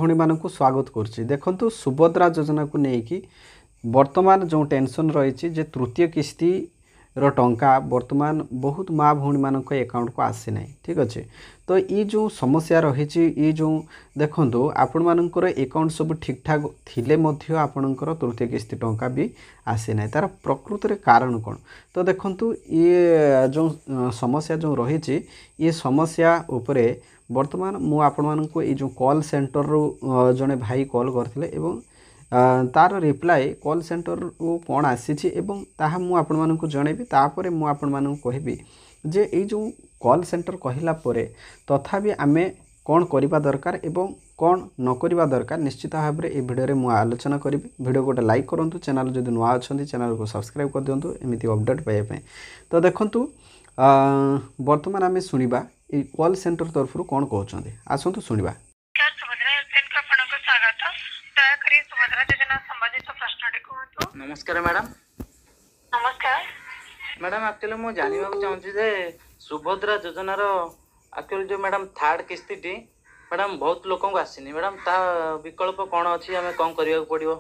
भौणी मानक स्वागत करुच्ची। देखंतु सुभद्रा योजना को लेकिन वर्तमान जो टेंशन रही जे तृतीय किस्ती टंका वर्तमान बहुत माँ भौणी मानक अकाउंट को आसी ना। ठीक अच्छे, तो ये जो समस्या रही ये जो देखो आपण मानकर अकाउंट सब ठीक ठाक थिले मध्य आपणकर तृतीय किस्ती टंका भी आसी ना। तार प्रकृत रे कारण कौन? तो देखंतु ये जो समस्या जो रही ये समस्या उपरे वर्तमान मु आपण मानक ये जो कॉल सेंटर रो जड़े भाई कॉल करथिले एवं तार रिप्लाय कॉल सेंटर रो कौन आसी एवं ताहा मु आपण मानक जणेबी। तापरे मु आपण मानक कहबी जे ये जो कॉल सेंटर कहला परे तथापि आमे कौन करबा दरकार एवं कौन न करबा दरकार निश्चित भाव में ये वीडियो रे मु आलोचना करी। वीडियो गोटे लाइक करंतु, चैनल जदि नुआ अछंती चैनल को सब्सक्राइब कर दियंतु एमिति अपडेट पाइबा पय। तो देखंतु वर्तमान आमे सुनिबा ये कॉल सेंटर तरफ कौन कहते आसतु शुणा। नमस्कार मैडम। नमस्कार मैडम एक्चुअली मु जानवा चाहूँगी जे सुभद्रा योजनार एक्चुअली जो मैडम थर्ड किस्ती मैडम बहुत लोक को आसीनी मैडम ता विकल्प कौन अच्छी आम कौन करने पड़ो?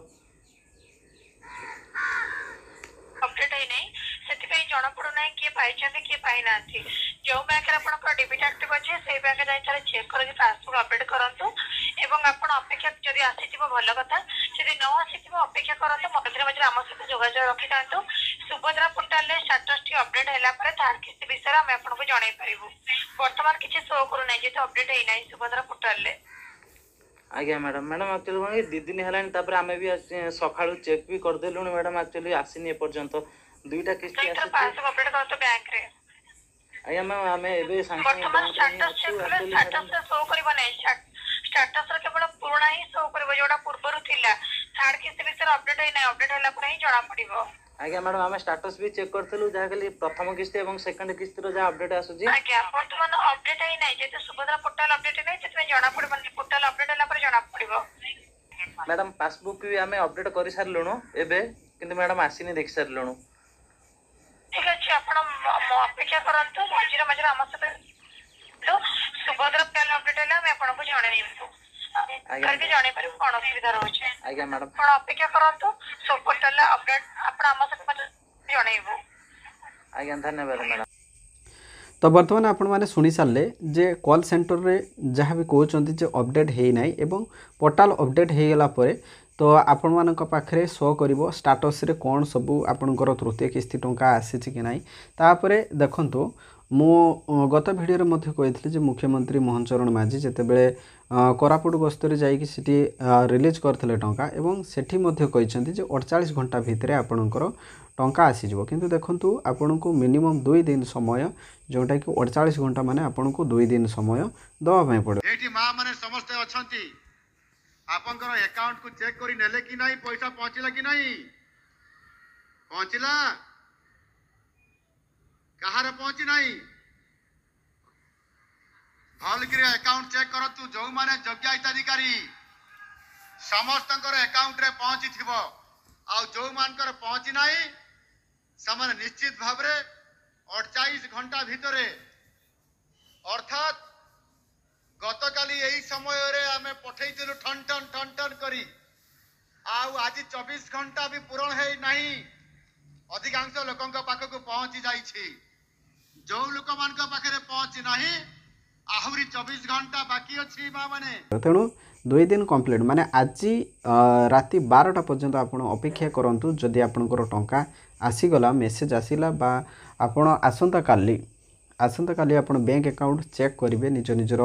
अपडेट है नहीं से जना पड़ूना किए पाई किए पाई ना। जो बैंक आप डेबिट एक्टिव अच्छे से बैंक जाए चेक कर पासबुक अपडेट करूँ एवं आप अपेक्षा जदि आसी भल कथा जदि न आसी अपेक्षा करूँ मझे मझे आम सहित जोगाजोग रखी था। Subhadra portal status T update है थर्ड किस्ती विषय आम आपको जन पारू। बर्तमान किसी शो करूना जेहतु अपडेट है ना सुभद्रा पोर्टाल। आज्ञा मैडम मैडम एक्चुअली दी दिन है आम भी सका चेक भी करदेलु मैडम एक्चुअली आसनी एपर्यंत दुईटा किस्ती अपडेट कर बैंक रे। आज्ञा मैम आम ए वर्तमान स्टाटस चेक कले स्टाटस शो करबो नै। स्टाटस रे केवल पुराना ही शो करबो जोडा पूर्वरु थिला। थर्ड किस्ती विषय अपडेट है नै अपडेट हला पर ही जणा पड़िबो। आज्ञा मैडम आम स्टाटस भी चेक करथलु जा खाली प्रथम किस्ती एवं सेकंड किस्ती रो जा अपडेट आसुजी। आज्ञा वर्तमान अपडेट है नै जेते सुभद्रा पोर्टल अपडेट नै सेते जणा पड़िबो पोर्टल अपडेट हला पर जणा पड़िबो। मैडम पासबुक भी आम अपडेट कर सारलुनु एबे किंतु मैडम आसीनी देख सारलुनु। ठीक अच्छे आपण अपेक्षा करंतु मझिरे मझिरे आम सहित सुभद्रा पोर्टल अपडेट है मैं आपको जणेबू करके जाने पर कौन असुविधा रोचे। आज्ञा मैडम कौन अपेक्षा करंतु सो पोर्टल अपडेट आपण आम सहित जणेबू। आज्ञा धन्यवाद मैडम। तो बर्तमान आपण मैंने शुणी सारे जे कॉल सेंटर रे जहाँ भी कहते जे अपडेट है ना एवं पोर्टाल अपडेट हो गला परे तो आपण मानक पाखरे शो करिवो स्टाटस रे कोन सबु आपणकर तृतीय किस्ती टंका आसी कि ना। तापरे देखंतु मु गत भिडियो रे मध्य कहितले जे मुख्यमंत्री मोहन चरण माझी जेते बेले कोरापुट गस्तरे जाइकि सिटी रिलीज करथिले टंका एवं सेठी मध्य कहिसंती जे 48 घंटा भितरे आपणकर टंका आसी जिवो। किंतु देखंतु आपणको मिनिमम 2 दिन समय जोटा कि 48 घंटा माने आपणको 2 दिन समय दवा पय पड़े। एठी मां माने समस्त अछंती आपनकर अकाउंट को चेक करी नेले कि नहीं पैसा पहुंचला कि नहीं पहुंचला कहारे पहुंची नहीं भल कि अकाउंट चेक करतु जो माने योग्य हिताधिकारी समस्तकर अकाउंट रे पहुंची थिबो आ जो मानकर पहुंची नहीं समान निश्चित भाव रे 48 घंटा भितरे अर्थात गतकाली यही समय रे आमे पठेइतिलु ठन ठन करी आज 24 घंटा भी पूर्ण है नहीं अधिकांश लोकंक पाखक पहुंची जाइछि। जो लोक मानक पाखरे पहुंची नहीं आहुरी 24 घंटा बाकी अछि बा माने तेणु 2 दिन कंप्लीट माने आज राति 12टा पर्यंत आपण अपेक्षा करंतु जदि आपणकर टंका आसीगला मेसेज आसीला बा आपण आसंता काली आपण बैंक अकाउंट चेक करेंगे निज निजर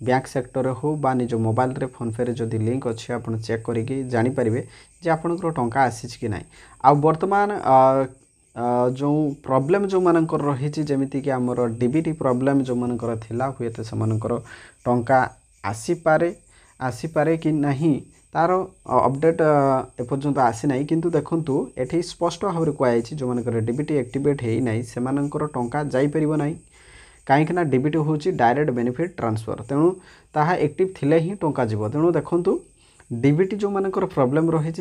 बैंक सेक्टर हो बा निज मोबाइल रे फोन पे रे जदि लिंक अच्छे आपण चेक करिके जानि पारिबे जे आपणकर टंका आसी कि नाही। आ वर्तमान जो प्रॉब्लम जो मानकर रही जेमिति कि हमर डीबीटी प्रॉब्लम जो मानकर थिला हुए तो समानकर टंका आसी पारे कि नहीं तार अपडेट एपर्यंत आसी ना। किंतु देखंतु एठी स्पष्ट भाव में कहै जो मानकर डीबीटी एक्टिवेट है ना सेमानकर टंका जाई परिबो नाही कहीं डीबीटी हूँ डायरेक्ट बेनिफिट ट्रांसफर तेणु ताहा एक्टिव थिले ही टंका जीव। तेणु देखंतु डीबीटी जो मानकर प्रॉब्लम रही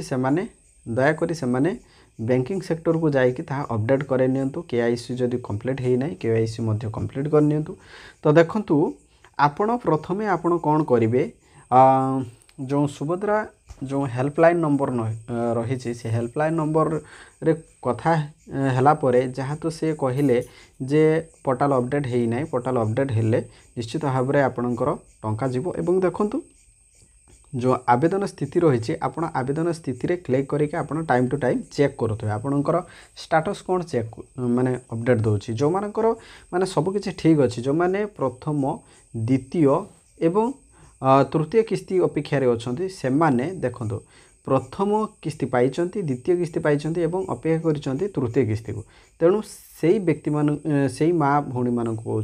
दयाकोरी से बैंकिंग सेक्टर को जाइए अपडेट करे नियंतु। केआईसी जदि कंप्लीट है ना केआईसी मध्य कंप्लीट कर नियंतु। तो देखंतु आपण प्रथमे आपण कौन करेंगे जो सुभद्रा जो हेल्पलाइन नंबर रही से हेल्पलाइन नंबर रे कथा हैला परे जहाँ तो से कहले जे पोर्टाल अपडेट है ना पोर्टाल अपडेट हेले निश्चित भाव में आपणकर टंका जीवो एवं देखंतु जो आवेदन स्थिति रही आपण आवेदन स्थिति रे क्लिक करके आपण टाइम टू टाइम चेक करुवे आपणकर स्टेटस कौन चेक माने अपडेट दोची जो मानकर माने सब किछि ठीक अछि जो माने प्रथम द्वितीय एवं तृतीय किस्ती अपेक्षा अच्छा से माने देखो प्रथम किस्ती पाई द्वितीय किस्ती पाई एवं अपेक्षा कर तृतीय किस्ती को तेणु से व्यक्ति मान से माँ भौणी मान कहूँ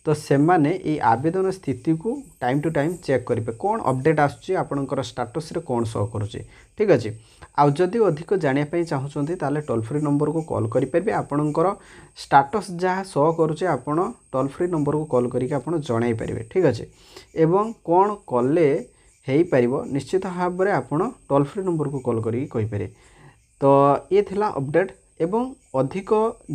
तो से माने ये आवेदन स्थिति को टाइम टू टाइम चेक करेंगे कौन अपडेट आसूँ आपणकर स्टेटस रे कौन शो करुँचे ठीक अच्छे आदि अधिक जानापी चाहूँगी ताले टोल फ्री नंबर को कॉल करेंगे आपणकर स्टेटस जहाँ शो करुचे आपण टोल फ्री नंबर को कॉल करके आप जन पारे ठीक अच्छे एवं कौन कले हो पार निश्चित भाव में आपड़ टोल फ्री नंबर को कॉल करें तो ये थिला अपडेट एवं अधिक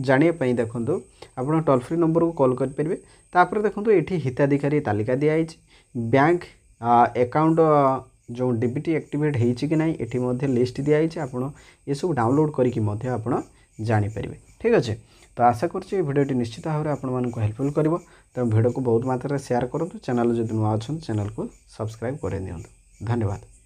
जानापी देखूँ आप टोल फ्री नंबर को कॉल करेंगे तापर देखूँ ये हिताधिकारी तालिका दिखाई बैंक अकाउंट जो डीबीटी एक्टिवेट होती कि ना ये लिस्ट दिखाई आप ये सब डाउनलोड करके जापर ठीक अच्छे तो आशा करुँचे भिडियोटी निश्चित भाव में आपको हेल्पफुल कर तेणु भिडियो को बहुत मात्रा शेयर करूँ चैनल जो नुआ अच्छा चैनल को सब्सक्राइब कर दिखाँ धन्यवाद।